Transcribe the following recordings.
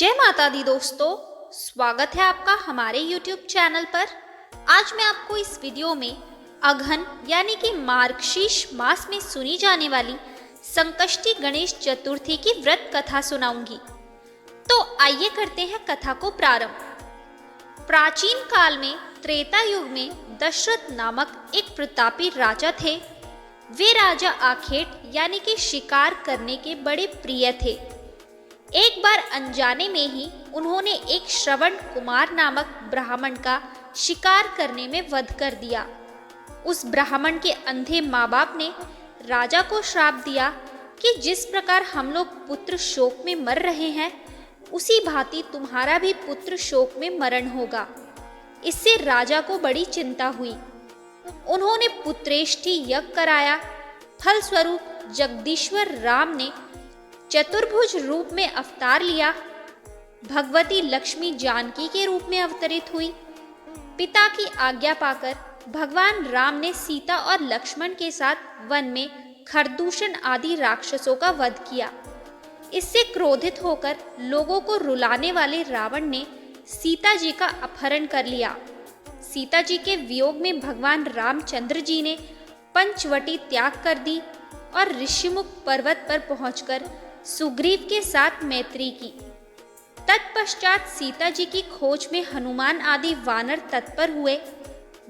जय माता दी दोस्तों, स्वागत है आपका हमारे YouTube चैनल पर। आज मैं आपको इस वीडियो में अघन यानी कि मार्गशीर्ष मास में सुनी जाने वाली संकष्टी गणेश चतुर्थी की व्रत कथा सुनाऊंगी। तो आइए करते हैं कथा को प्रारंभ। प्राचीन काल में त्रेता युग में दशरथ नामक एक प्रतापी राजा थे। वे राजा आखेट यानी कि शिकार करने के बड़े प्रिय थे। एक बार अनजाने में ही उन्होंने एक श्रवण कुमार नामक ब्राह्मण का शिकार करने में वध कर दिया। उस ब्राह्मण के अंधे माँ बाप ने राजा को श्राप दिया कि जिस प्रकार हम लोग पुत्र शोक में मर रहे हैं, उसी भांति तुम्हारा भी पुत्र शोक में मरण होगा। इससे राजा को बड़ी चिंता हुई। उन्होंने पुत्रेष्टि यज्ञ कराया। फलस्वरूप जगदीश्वर राम ने चतुर्भुज रूप में अवतार लिया। भगवती लक्ष्मी जानकी के रूप में अवतरित हुई। पिता की आज्ञा पाकर भगवान राम ने सीता और लक्ष्मण के साथ वन में खरदूषण आदि राक्षसों का वध किया। इससे क्रोधित होकर लोगों को रुलाने वाले रावण ने सीता जी का अपहरण कर लिया। सीता जी के वियोग में भगवान रामचंद्र जी ने पंचवटी त्याग कर दी और ऋषिमुख पर्वत पर पहुंचकर सुग्रीव के साथ मैत्री की। तत्पश्चात सीता जी की खोज में हनुमान आदि वानर तत्पर हुए।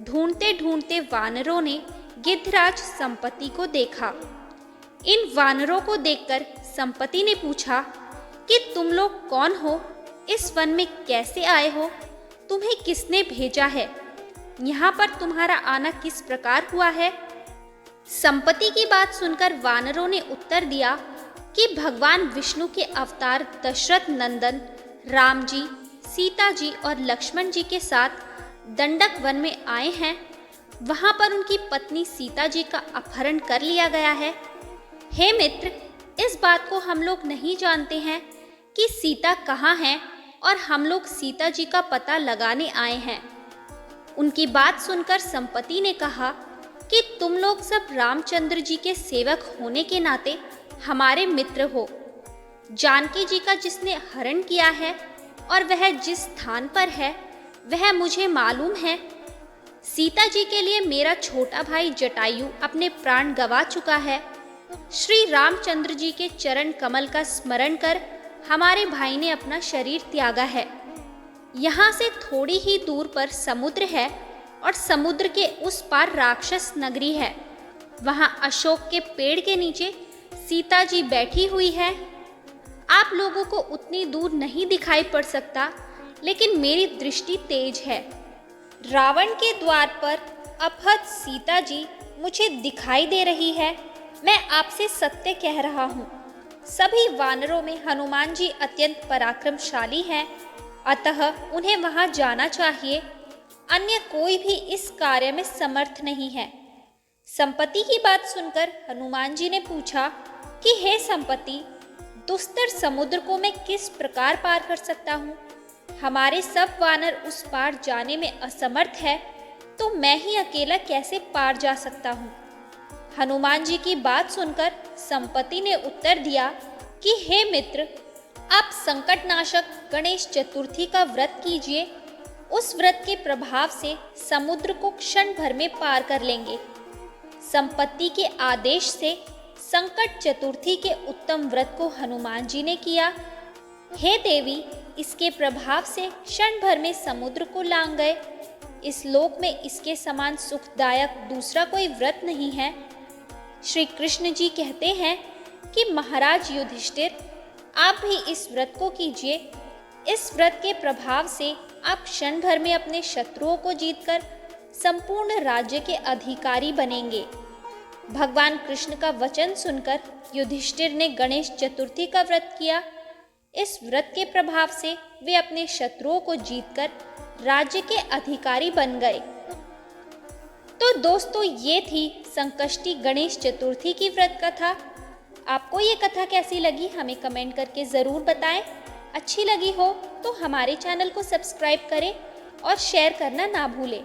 ढूंढते ढूंढते वानरों ने गिद्धराज संपत्ति को देखा। इन वानरों को देखकर संपत्ति ने पूछा कि तुम लोग कौन हो, इस वन में कैसे आए हो, तुम्हें किसने भेजा है, यहाँ पर तुम्हारा आना किस प्रकार हुआ है। संपत्ति की बात सुनकर वानरों ने उत्तर दिया कि भगवान विष्णु के अवतार दशरथ नंदन राम जी, सीता जी और लक्ष्मण जी के साथ दंडक वन में आए हैं। वहां पर उनकी पत्नी सीता जी का अपहरण कर लिया गया है। हे मित्र, इस बात को हम लोग नहीं जानते हैं कि सीता कहाँ हैं और हम लोग सीता जी का पता लगाने आए हैं। उनकी बात सुनकर संपत्ति ने कहा कि तुम लोग सब रामचंद्र जी के सेवक होने के नाते हमारे मित्र हो। जानकी जी का जिसने हरण किया है और वह जिस स्थान पर है वह मुझे मालूम है। सीता जी के लिए मेरा छोटा भाई जटायु अपने प्राण गंवा चुका है। श्री रामचंद्र जी के चरण कमल का स्मरण कर हमारे भाई ने अपना शरीर त्यागा है। यहाँ से थोड़ी ही दूर पर समुद्र है और समुद्र के उस पार राक्षस नगरी है। वहाँ अशोक के पेड़ के नीचे सीता जी बैठी हुई है। आप लोगों को उतनी दूर नहीं दिखाई पड़ सकता, लेकिन मेरी दृष्टि तेज है। रावण के द्वार पर अपहत सीता जी मुझे दिखाई दे रही है। मैं आपसे सत्य कह रहा हूँ। सभी वानरों में हनुमान जी अत्यंत पराक्रमशाली हैं, अतः उन्हें वहां जाना चाहिए। अन्य कोई भी इस कार्य में समर्थ नहीं है। संपत्ति की बात सुनकर हनुमान जी ने पूछा कि हे संपत्ति, दुस्तर समुद्र को मैं किस प्रकार पार कर सकता हूँ। हमारे सब वानर उस पार जाने में असमर्थ है, तो मैं ही अकेला कैसे पार जा सकता हूँ। हनुमान जी की बात सुनकर संपत्ति ने उत्तर दिया कि हे मित्र, आप संकटनाशक गणेश चतुर्थी का व्रत कीजिए। उस व्रत के प्रभाव से समुद्र को क्षण भर में पार कर लेंगे। संपत्ति के आदेश से संकट चतुर्थी के उत्तम व्रत को हनुमान जी ने किया। हे देवी, इसके प्रभाव से क्षण भर में समुद्र को लांघ गए। इस लोक में इसके समान सुखदायक दूसरा कोई व्रत नहीं है। श्री कृष्ण जी कहते हैं कि महाराज युधिष्ठिर, आप भी इस व्रत को कीजिए। इस व्रत के प्रभाव से आप क्षण भर में अपने शत्रुओं को जीतकर संपूर्ण राज्य के अधिकारी बनेंगे। भगवान कृष्ण का वचन सुनकर युधिष्ठिर ने गणेश चतुर्थी का व्रत किया। इस व्रत के प्रभाव से वे अपने शत्रुओं को जीतकर राज्य के अधिकारी बन गए। तो दोस्तों, ये थी संकष्टी गणेश चतुर्थी की व्रत कथा। आपको ये कथा कैसी लगी हमें कमेंट करके ज़रूर बताएं। अच्छी लगी हो तो हमारे चैनल को सब्सक्राइब करें और शेयर करना ना भूलें।